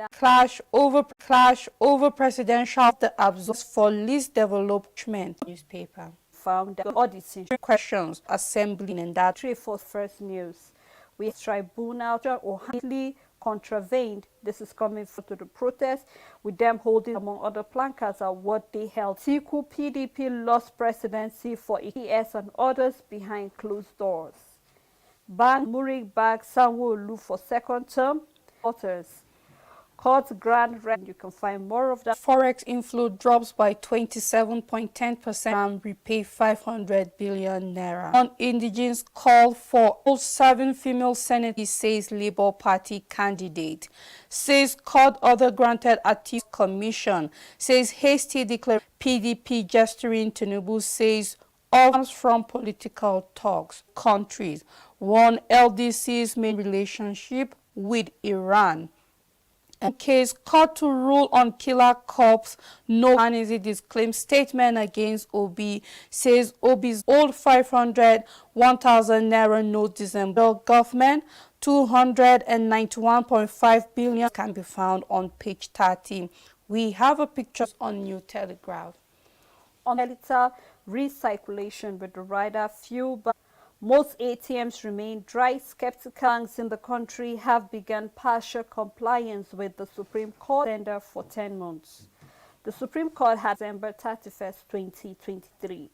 that clash over presidential the absorbs for least development newspaper found that auditing questions assembling in that three for first news. We tribunal or handily contravened. This is coming to the protest, with them holding among other placards are what they held. Atiku PDP lost presidency for ES and others behind closed doors. Ban Murik back Sanwo-Olu for second term. Authors. Court grant rent. You can find more of that. Forex inflow drops by 27.10% and repay 500 billion naira. Non-indigenous call for all 7 female senators, says Labour Party candidate. Says court order granted Atiku commission. Says hasty declaration. PDP gesturing Tinubu says all from political talks. Countries. One LDC's main relationship with Iran. In case court to rule on killer cops, no Anisi disclaimed statement against Obi, says Obi's old 500, 1,000 naira note December government, 291.5 billion can be found on page 30. We have a picture on New Telegraph. On editor, recirculation with the rider fuel, but most ATMs remain dry. Skeptical banks in the country have begun partial compliance with the Supreme Court tender for 10 months. The Supreme Court had December 31st, 2023.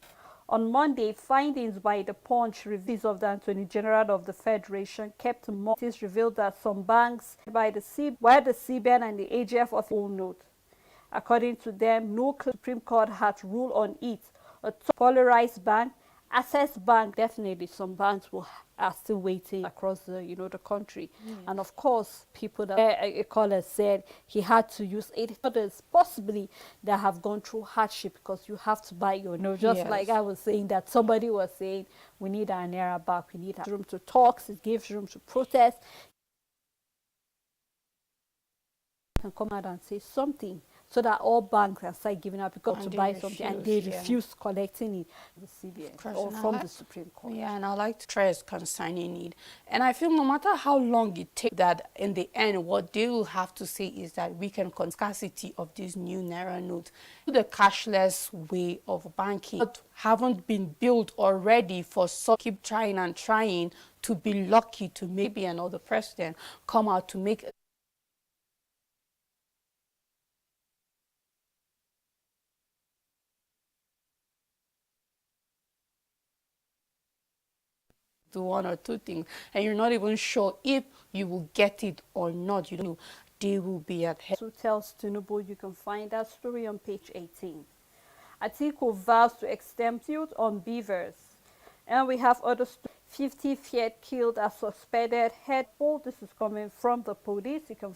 On Monday, findings by the Punch reviews of the Attorney General of the Federation kept notice revealed that some banks by the CBN and the AGF of all note. According to them, no Supreme Court had ruled on it. A polarized bank, Access Bank, definitely some banks are still waiting across the the country. And of course, people that a caller said he had to use 8 others possibly that have gone through hardship because you have to buy your just like I was saying that somebody was saying we need our naira back, we need room to talk, it gives room to protest. Can come out and say something so that all banks can start giving up because to buy something and they refuse collecting it the CBN or from the Supreme Court. Yeah, and I like to stress concerning it. And I feel no matter how long it takes, that in the end, what they will have to say is that we can scarcity of this new naira note. The cashless way of banking haven't been built already for some keep trying and trying to be lucky to maybe another president come out to make do 1 or 2 things, and you're not even sure if you will get it or not. You know, they will be at head. So tells Tinubu, you can find that story on page 18. Atiku vows to extend youth on beavers. And we have other 50 Fiat killed as suspected head poll. This is coming from the police. You can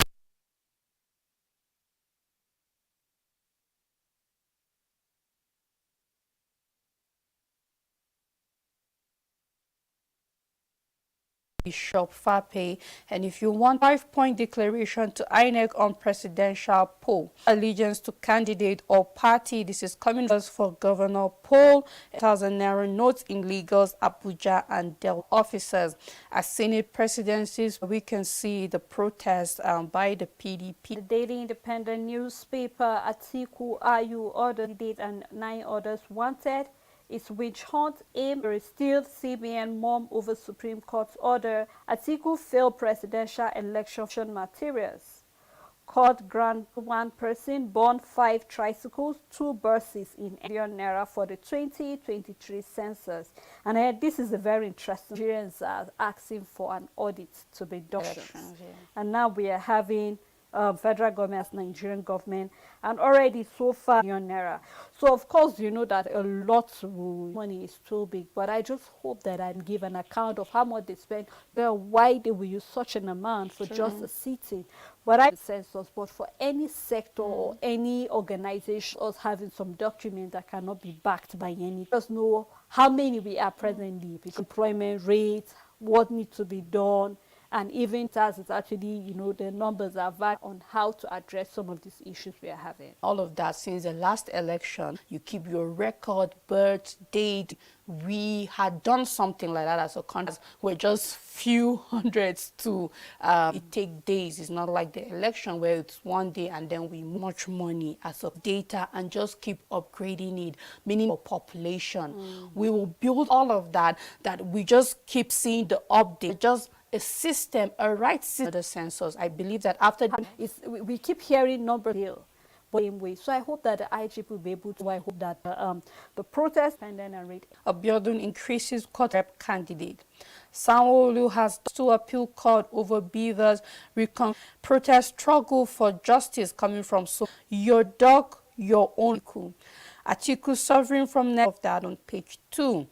Bishop Fape. And if you want 5-point declaration to INEC on presidential poll, allegiance to candidate or party, this is coming for governor poll, 1,000 naira notes in Lagos, Abuja and Delta officers. As Senate presidencies, we can see the protest by the PDP. The Daily Independent newspaper, Atiku Ayu ordered date and 9 others wanted. Its witch hunt aim to steal CBN mom over Supreme Court's order. Atiku failed presidential election materials. Court grant 1 person bond 5 tricycles, 2 buses in million naira for the 2023 census. And this is a very interesting. Nigerians are asking for an audit to be done. And now we are having federal government, Nigerian government, and already so far million naira. So of course you know that a lot of money is too big, but I just hope that I give an account of how much they spend, why they will use such an amount for just a sitting. But I census, but for any sector or any organization, us having some document that cannot be backed by any, just know how many we are presently, employment rates, what needs to be done, And even as it's actually, the numbers are vast on how to address some of these issues we are having. All of that since the last election, you keep your record, birth, date. We had done something like that as a country. We're just few hundreds to it take days. It's not like the election where it's one day and then we much money as of data and just keep upgrading it, meaning for population. We will build all of that we just keep seeing the update, just a system, a right system, the census. I believe that after we keep hearing number bill, but same way. So I hope that the IGP will be able to. I hope that the protest and then rate. Abiodun increases court rep candidate. Sanwo-Olu has to appeal court over Beavers. Protest struggle for justice coming from your dog, your own. Atiku suffering from of that on page 2.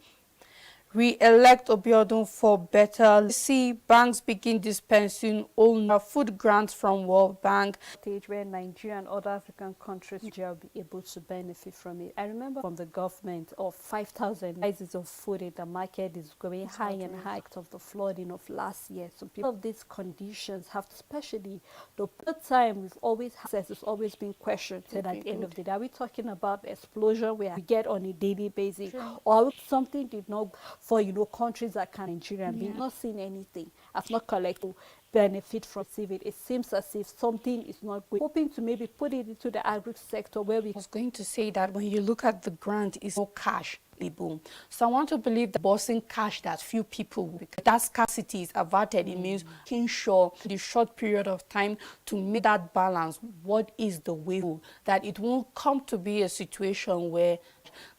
Re-elect Abiodun for better. See, banks begin dispensing all food grants from World Bank. Stage where Nigeria and other African countries will be able to benefit from it. I remember from the government of 5,000 prices of food in the market is going high and high of the flooding of last year. So people of these conditions have, especially the third time we've always access has always been questioned. At the end of the day, are we talking about explosion where we get on a daily basis, or something did not? For countries that can Nigeria be not seeing anything, have not collected benefit from it. It seems as if something is not good. Hoping to maybe put it into the agri sector where we. I was going to say that when you look at the grant, it's no cash. Boom. So I want to believe that bossing cash that few people will. That scarcity is averted. It means making sure the short period of time to make that balance. What is the way that it won't come to be a situation where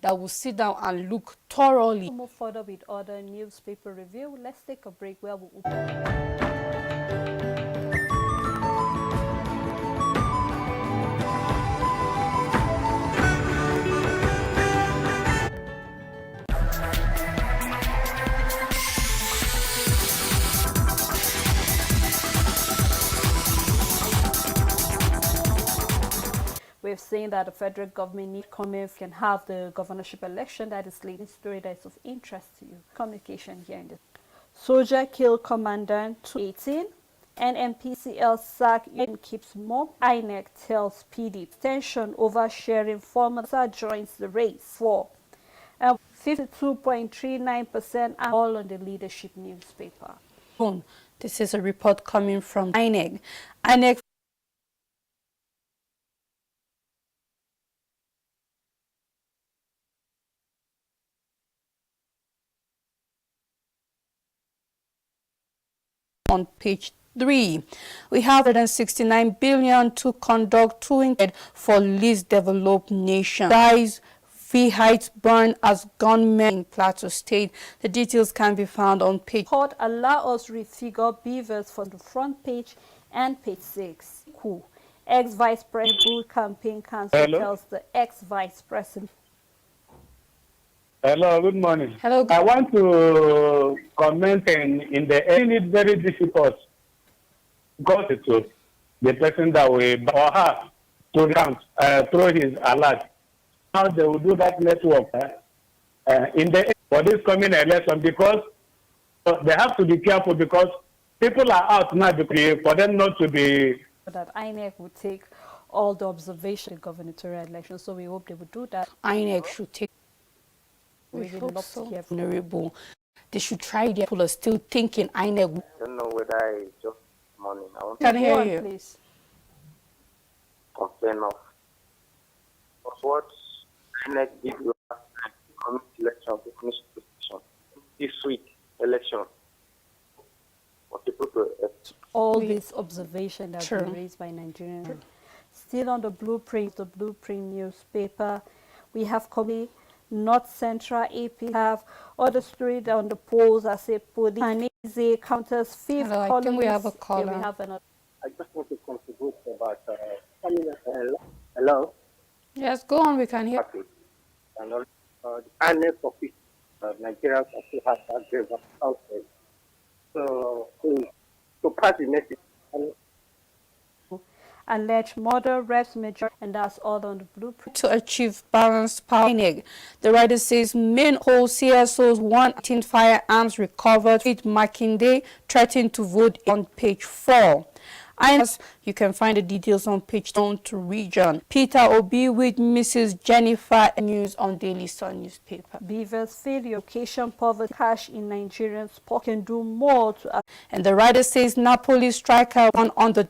that will sit down and look thoroughly. To move further with other newspaper review, let's take a break where we'll We've seen that the federal government can have the governorship election. That is leading story that is of interest to you. Communication here in this. Soldier kill commandant 218. NMPCL sack keeps mob. INEC tells PD tension over sharing former joins the race for 52.39% all on the leadership newspaper. This is a report coming from INEC. INEC on page 3. We have 169 billion to conduct 200 for least developed nation. Dies Heights burn as gunmen in Plateau State. The details can be found on page. Court allow us refigure Beavers from the front page and page 6. Cool. Ex-Vice President campaign council tells the ex-Vice President. Hello, good morning. Hello. I want to comment in the end. It's very difficult because to the person that we or her to rank through his alert. How they will do that network in the for this coming election, because they have to be careful because people are out now for them not to be. That INEC would take all the observation in gubernatorial elections, so we hope they would do that. INEC should take. We hope so. Honorable. They should try. People are still thinking INEC. I don't know whether I just morning. I want Can to hear you. Please. complain of what INEC did last time, community election, the commission election, this week election. For people to all this observation that True. been raised by Nigerians. Still on the blueprint newspaper, we have North Central AP have other stories on the polls as a police counters fifth. Hello, I think we have a caller. Yeah, we have another. I just want to contribute about hello. Yes, go on. We can hear. And also the INEC office Nigerians also have that grave outside. So to pass the message. alleged murder, reps major, and that's all on the blueprint. To achieve balanced power. The writer says main CSOs 118 firearms recovered with Makinde threatened to vote on page 4. You can find the details on page 2 to region. Peter Obi with Mrs. Jennifer News on Daily Sun newspaper. Beavers failure, location poverty, cash in Nigerians' pocket can do more to. And the writer says Napoli striker won on the